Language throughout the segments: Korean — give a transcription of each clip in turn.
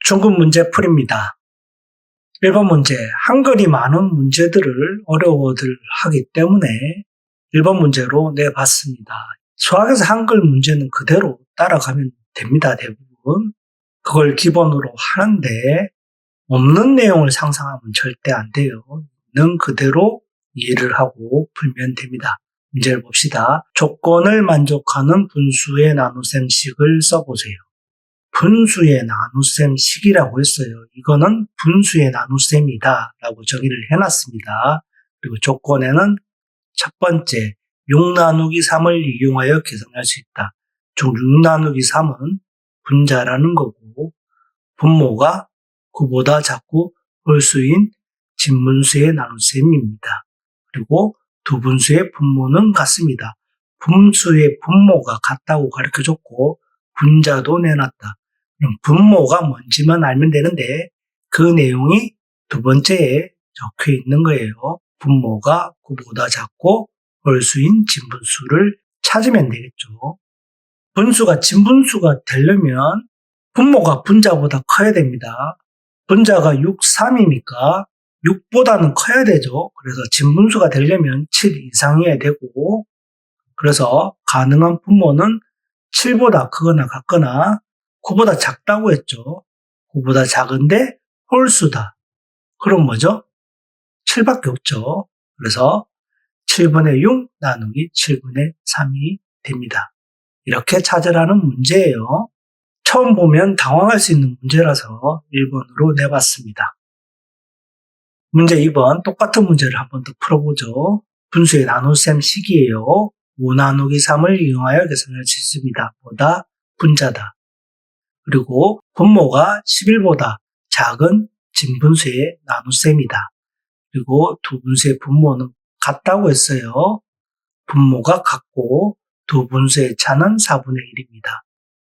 중급 문제 풀이입니다. 1번 문제, 한글이 많은 문제들을 어려워들 하기 때문에 1번 문제로 내봤습니다. 수학에서 한글 문제는 그대로 따라가면 됩니다, 대부분. 그걸 기본으로 하는데 없는 내용을 상상하면 절대 안 돼요. 있는 그대로 이해를 하고 풀면 됩니다. 문제를 봅시다. 조건을 만족하는 분수의 나눗셈식을 써보세요. 분수의 나눗셈식이라고 했어요. 이거는 분수의 나눗셈이다 라고 정의를 해놨습니다. 그리고 조건에는 첫 번째, 6 나누기 3을 이용하여 계산할 수 있다. 즉 6 나누기 3은 분자라는 거고 분모가 9보다 작고 홀수인 진분수의 나눗셈입니다. 그리고 두 분수의 분모는 같습니다. 분수의 분모가 같다고 가르쳐줬고 분자도 내놨다. 그럼 분모가 뭔지만 알면 되는데 그 내용이 두 번째에 적혀 있는 거예요. 분모가 9보다 작고 홀수인 진분수를 찾으면 되겠죠. 분수가 진분수가 되려면 분모가 분자보다 커야 됩니다. 분자가 6, 3이니까 6보다는 커야 되죠. 그래서 진분수가 되려면 7 이상이어야 되고, 그래서 가능한 분모는 7보다 크거나 같거나 9보다 작다고 했죠. 9보다 작은데 홀수다. 그럼 뭐죠? 7밖에 없죠. 그래서 7분의 6 나누기 7분의 3이 됩니다. 이렇게 찾으라는 문제예요. 처음 보면 당황할 수 있는 문제라서 1번으로 내봤습니다. 문제 2번 똑같은 문제를 한 번 더 풀어보죠. 분수의 나눗셈식이에요. 5 나누기 3을 이용하여 계산할 수 있습니다. 보다 분자다. 그리고 분모가 11보다 작은 진분수의 나눗셈이다. 그리고 두 분수의 분모는 같다고 했어요. 분모가 같고 두 분수의 차는 4분의 1입니다.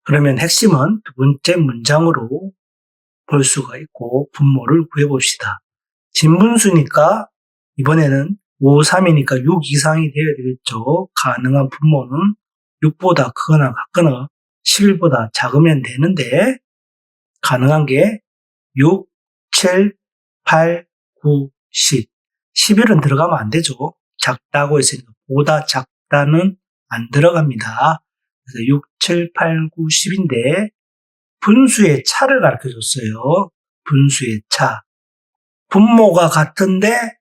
그러면 핵심은 두 번째 문장으로 볼 수가 있고 분모를 구해봅시다. 진분수니까 이번에는 5, 3이니까 6 이상이 되어야 되겠죠. 가능한 분모는 6보다 크거나 같거나 11보다 작으면 되는데 가능한 게 6, 7, 8, 9, 10. 11은 들어가면 안 되죠. 작다고 했으니까 보다 작다는 안 들어갑니다. 그래서 6, 7, 8, 9, 10인데 분수의 차를 가르쳐줬어요. 분수의 차. 분모가 같은데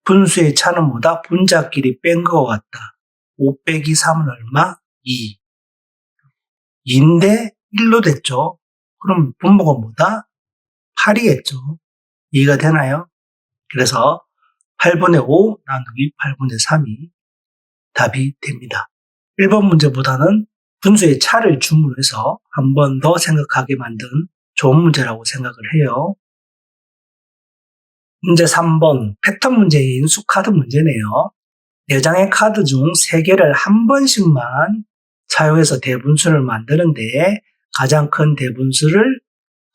분수의 차는 뭐다? 분자끼리 뺀 것 같다. 5 빼기 3은 얼마? 2. 2인데 1로 됐죠. 그럼 분모가 뭐다? 8이겠죠. 이해가 되나요? 그래서 8분의 5 나누기 8분의 3이 답이 됩니다. 1번 문제보다는 분수의 차를 중심으로 해서 한 번 더 생각하게 만든 좋은 문제라고 생각을 해요. 문제 3번 패턴 문제인 수카드 문제네요. 4장의 카드 중 3개를 한 번씩만 사용해서 대분수를 만드는데 가장 큰 대분수를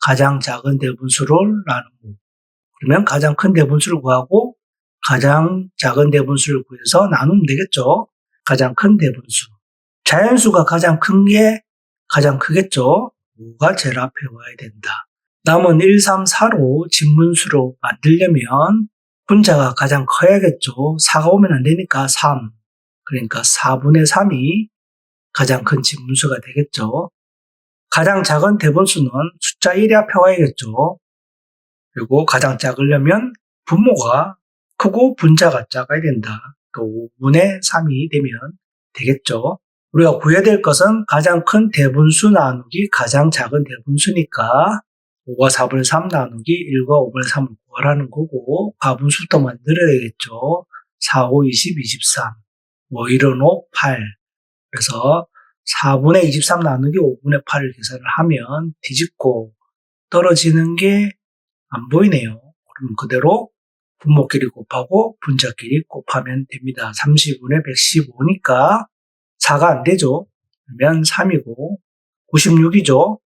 가장 작은 대분수로 나누고, 그러면 가장 큰 대분수를 구하고 가장 작은 대분수를 구해서 나누면 되겠죠. 가장 큰 대분수. 자연수가 가장 큰 게 가장 크겠죠. 5가 제일 앞에 와야 된다. 남은 1, 3, 4로 진분수로 만들려면 분자가 가장 커야겠죠. 4가 오면 안 되니까 3. 그러니까 4분의 3이 가장 큰 진분수가 되겠죠. 가장 작은 대분수는 숫자 1이 앞에 와야겠죠. 그리고 가장 작으려면 분모가 크고 분자가 작아야 된다. 5분의 3이 되면 되겠죠. 우리가 구해야 될 것은 가장 큰 대분수 나누기 가장 작은 대분수니까 5가 4분의 3 나누기 1과 5분의 3을 구하라는 거고 가분수부터 만들어야 되겠죠. 4, 5, 20, 23. 5, 1은 5, 8. 그래서 4분의 23 나누기 5분의 8을 계산을 하면 뒤집고 떨어지는 게 안 보이네요. 그럼 그대로 분모끼리 곱하고 분자끼리 곱하면 됩니다. 30분의 115니까 4가 안 되죠. 그러면 3이고 96이죠.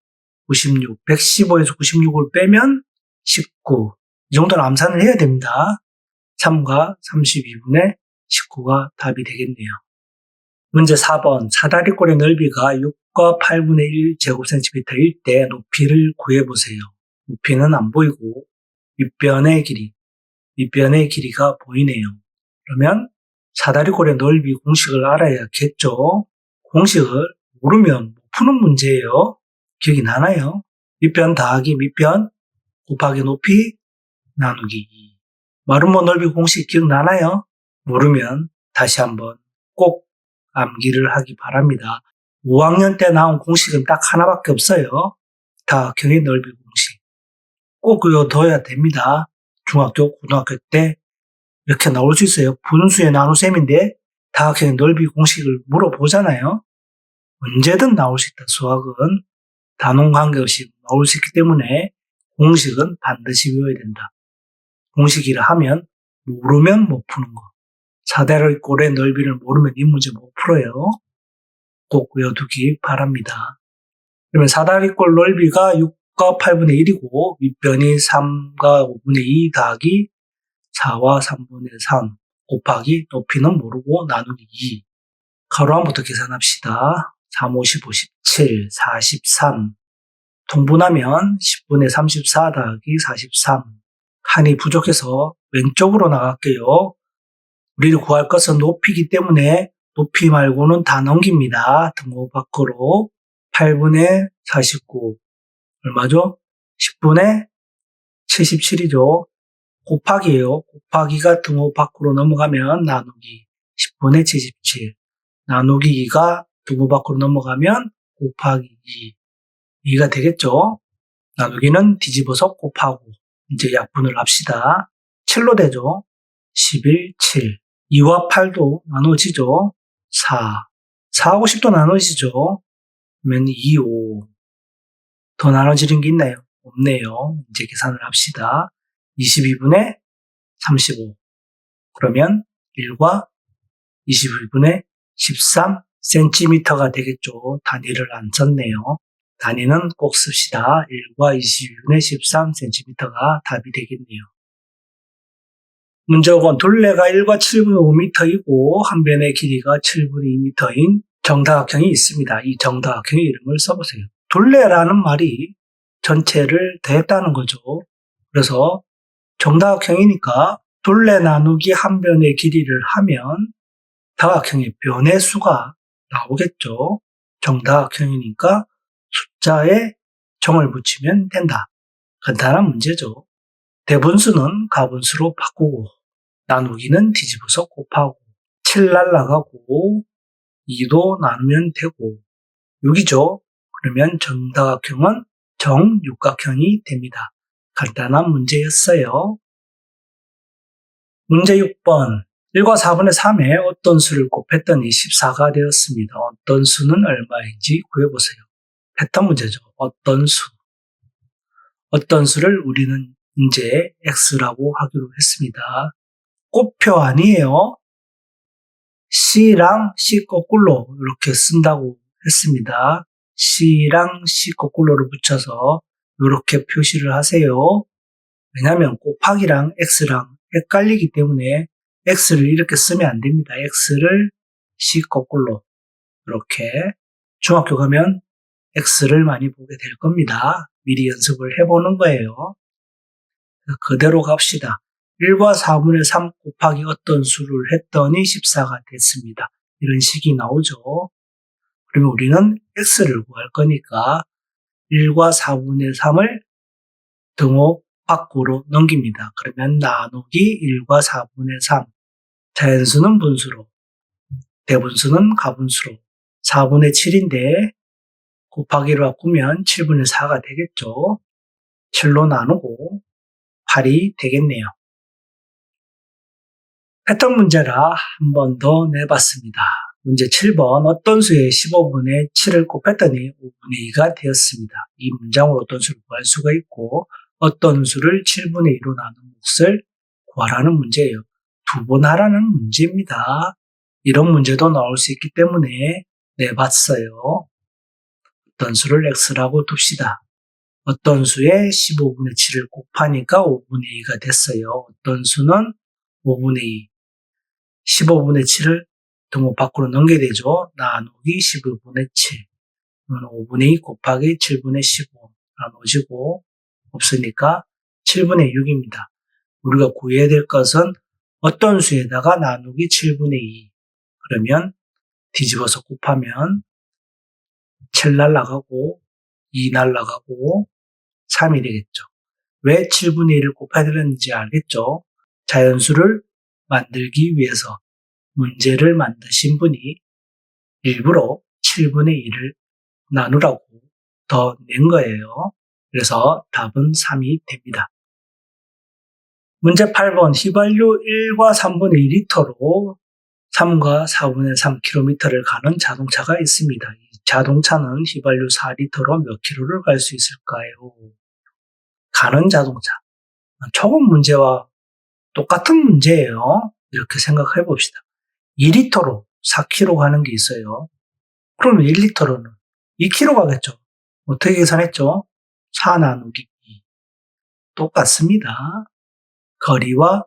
96, 115에서 96을 빼면 19. 이 정도는 암산을 해야 됩니다. 3과 32분의 19가 답이 되겠네요. 문제 4번. 사다리꼴의 넓이가 6과 8분의 1 제곱센티미터일 때 높이를 구해보세요. 높이는 안 보이고 윗변의 길이가 보이네요. 그러면 사다리꼴의 넓이 공식을 알아야겠죠. 공식을 모르면 푸는 문제예요. 기억이 나나요? 윗변 더하기 밑변 곱하기 높이 나누기 2. 마름모 넓이 공식 기억나나요? 모르면 다시 한번 꼭 암기를 하기 바랍니다. 5학년 때 나온 공식은 딱 하나밖에 없어요. 다각형의 넓이 공식. 꼭 외워둬야 됩니다. 중학교, 고등학교 때 이렇게 나올 수 있어요. 분수의 나눗셈인데 다각형의 넓이 공식을 물어보잖아요. 언제든 나올 수 있다. 수학은 단원 관계없이 나올 수 있기 때문에 공식은 반드시 외워야 된다. 공식이라 하면 모르면 못 푸는 거. 사다리꼴의 넓이를 모르면 이 문제 못 풀어요. 꼭 외워두기 바랍니다. 그러면 사다리꼴 넓이가 6과 8분의 1이고 윗변이 3과 5분의 2 더하기 4와 3분의 3 곱하기 높이는 모르고 나누기 2. 가로 안부터 계산합시다. 3, 5, 15, 17, 43. 통분하면 10분의 34 더하기 43. 칸이 부족해서 왼쪽으로 나갈게요. 우리를 구할 것은 높이기 때문에 높이 말고는 다 넘깁니다. 등호 밖으로 8분의 49 얼마죠? 10분의 77이죠. 곱하기예요. 곱하기가 등호 밖으로 넘어가면 나누기 10분의 77 나누기 2가 등호 밖으로 넘어가면 곱하기 2 2가 되겠죠. 나누기는 뒤집어서 곱하고 이제 약분을 합시다. 7로 되죠. 11, 7 2와 8도 나눠지죠. 4 4하고 10도 나눠지죠. 그러면 2, 5 더 나눠지는 게 있나요? 없네요. 이제 계산을 합시다. 22분의 35 그러면 1과 22분의 13cm가 되겠죠. 단위를 안 썼네요. 단위는 꼭 씁시다. 1과 22분의 13cm가 답이 되겠네요. 문제 5번 둘레가 1과 7분의 5m이고 한 변의 길이가 7분의 2m인 정다각형이 있습니다. 이 정다각형의 이름을 써보세요. 둘레라는 말이 전체를 더했다는 거죠. 그래서 정다각형이니까 둘레 나누기 한 변의 길이를 하면 다각형의 변의 수가 나오겠죠. 정다각형이니까 숫자에 정을 붙이면 된다. 간단한 문제죠. 대분수는 가분수로 바꾸고 나누기는 뒤집어서 곱하고 7 날라가고 2도 나누면 되고 6이죠. 그러면 정다각형은 정육각형이 됩니다. 간단한 문제였어요. 문제 6번 1과 4분의 3에 어떤 수를 곱했더니 14가 되었습니다. 어떤 수는 얼마인지 구해보세요. 패턴 문제죠. 어떤 수. 어떤 수를 우리는 이제 x라고 하기로 했습니다. 곱표 아니에요. c랑 c 거꾸로 이렇게 쓴다고 했습니다. c랑 c 거꾸로를 붙여서 이렇게 표시를 하세요. 왜냐하면 곱하기랑 x랑 헷갈리기 때문에 x를 이렇게 쓰면 안 됩니다. x를 c 거꾸로 이렇게 중학교 가면 x를 많이 보게 될 겁니다. 미리 연습을 해보는 거예요. 그대로 갑시다. 1과 4분의 3 곱하기 어떤 수를 했더니 14가 됐습니다. 이런 식이 나오죠. 그러면 우리는 x를 구할 거니까 1과 4분의 3을 등호 밖으로 넘깁니다. 그러면 나누기 1과 4분의 3. 자연수는 분수로, 대분수는 가분수로 4분의 7인데 곱하기로 바꾸면 7분의 4가 되겠죠. 7로 나누고 8이 되겠네요. 패턴 문제라 한 번 더 내봤습니다. 문제 7번 어떤 수에 15분의 7을 곱했더니 5분의 2가 되었습니다. 이 문장으로 어떤 수를 구할 수가 있고 어떤 수를 7분의 2로 나눈 몫을 구하라는 문제예요. 두 번 하라는 문제입니다. 이런 문제도 나올 수 있기 때문에 내봤어요. 어떤 수를 x라고 둡시다. 어떤 수에 15분의 7을 곱하니까 5분의 2가 됐어요. 어떤 수는 5분의 2, 15분의 7을 등호 밖으로 넘겨야 되죠. 나누기 15분의 7. 그러면 5분의 2 곱하기 7분의 15 나눠지고 없으니까 7분의 6입니다. 우리가 구해야 될 것은 어떤 수에다가 나누기 7분의 2. 그러면 뒤집어서 곱하면 7 날라가고 2 날라가고 3이 되겠죠. 왜 7분의 1을 곱해야 되는지 알겠죠? 자연수를 만들기 위해서 문제를 만드신 분이 일부러 7분의 1을 나누라고 더 낸 거예요. 그래서 답은 3이 됩니다. 문제 8번 휘발유 1과 3분의 2리터로 3과 4분의 3km를 가는 자동차가 있습니다. 이 자동차는 휘발유 4리터로 몇 킬로를 갈 수 있을까요? 가는 자동차. 초급 문제와 똑같은 문제예요. 이렇게 생각해 봅시다. 2리터로 4km 가는 게 있어요. 그러면 1리터로는 2km 가겠죠. 어떻게 계산했죠? 4 나누기 2. 똑같습니다. 거리와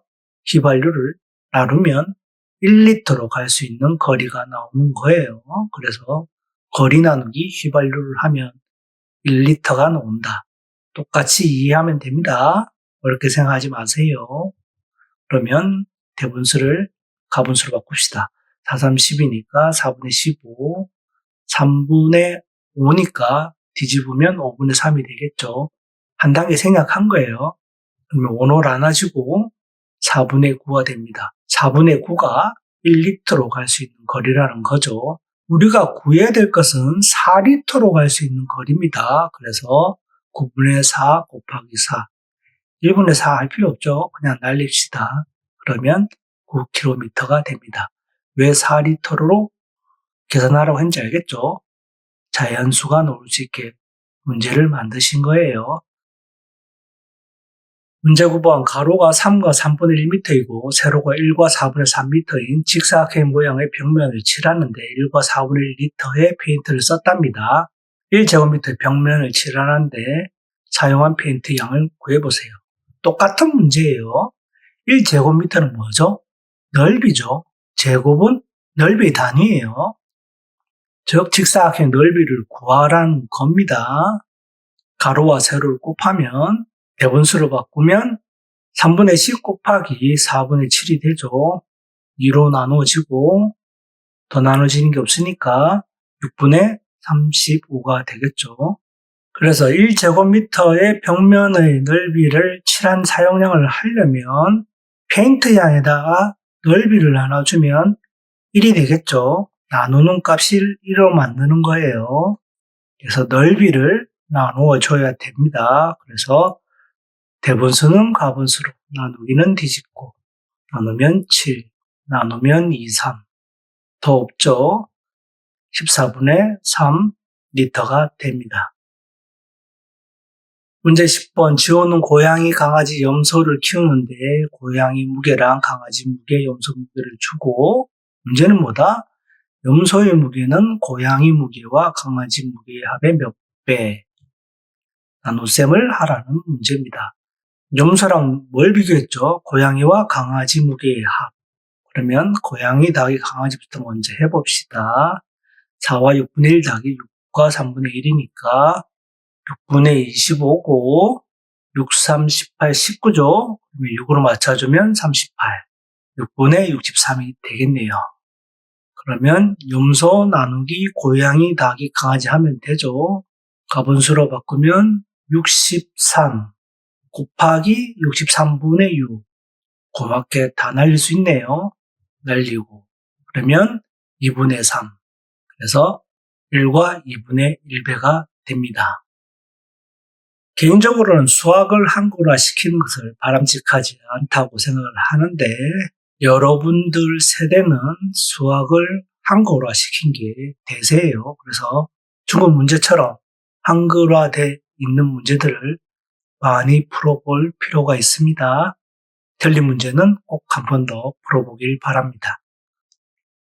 휘발유를 나누면 1리터로 갈 수 있는 거리가 나오는 거예요. 그래서 거리 나누기 휘발유를 하면 1리터가 나온다. 똑같이 이해하면 됩니다. 어렵게 생각하지 마세요. 그러면 대분수를 가분수로 바꿉시다. 4, 3, 10이니까 4분의 15, 3분의 5니까 뒤집으면 5분의 3이 되겠죠. 한 단계 생략한 거예요. 그러면 원호를 나눠주고 4분의 9가 됩니다. 4분의 9가 1리터로 갈 수 있는 거리라는 거죠. 우리가 구해야 될 것은 4리터로 갈 수 있는 거리입니다. 그래서 9분의 4 곱하기 4. 1분의 4 할 필요 없죠. 그냥 날립시다. 그러면 9km가 됩니다. 왜 4리터로 계산하라고 했는지 알겠죠? 자연수가 나올 수 있게 문제를 만드신 거예요. 문제 9번 가로가 3과 3분의 1m이고 세로가 1과 4분의 3m인 직사각형 모양의 벽면을 칠하는데 1과 4분의 1m의 페인트를 썼답니다. 1제곱미터의 벽면을 칠하는데 사용한 페인트 양을 구해보세요. 똑같은 문제예요. 1제곱미터는 뭐죠? 넓이죠. 제곱은 넓이 단위예요. 즉 직사각형 넓이를 구하라는 겁니다. 가로와 세로를 곱하면 대분수로 바꾸면 3분의 10 곱하기 4분의 7이 되죠. 2로 나누어지고 더 나눠지는 게 없으니까 6분의 35가 되겠죠. 그래서 1제곱미터의 벽면의 넓이를 칠한 사용량을 하려면 페인트 양에다가 넓이를 나눠주면 1이 되겠죠. 나누는 값이 1로 만드는 거예요. 그래서 넓이를 나누어 줘야 됩니다. 그래서 대분수는 가분수로, 나누기는 뒤집고, 나누면 7, 나누면 2, 3. 더 없죠? 14분의 3리터가 됩니다. 문제 10번 지호는 고양이, 강아지, 염소를 키우는데 고양이 무게랑 강아지 무게, 염소 무게를 주고 문제는 뭐다? 염소의 무게는 고양이 무게와 강아지 무게의 합의 몇 배? 나눗셈을 하라는 문제입니다. 염소랑 뭘 비교했죠? 고양이와 강아지 무게의 합. 그러면 고양이 더하기 강아지부터 먼저 해봅시다. 4와 6분의 1 더하기 6과 3분의 1이니까 6분의 25고 6, 3, 18, 19죠. 6으로 맞춰주면 38. 6분의 63이 되겠네요. 그러면 염소 나누기 고양이 더하기 강아지 하면 되죠. 가분수로 바꾸면 63 곱하기 63분의 6. 고맙게 다 날릴 수 있네요. 날리고. 그러면 2분의 3. 그래서 1과 2분의 1배가 됩니다. 개인적으로는 수학을 한국어화 시키는 것을 바람직하지 않다고 생각을 하는데 여러분들 세대는 수학을 한국어화 시킨 게 대세예요. 그래서 중국 문제처럼 한글화되어 있는 문제들을 많이 풀어볼 필요가 있습니다. 틀린 문제는 꼭 한 번 더 풀어보길 바랍니다.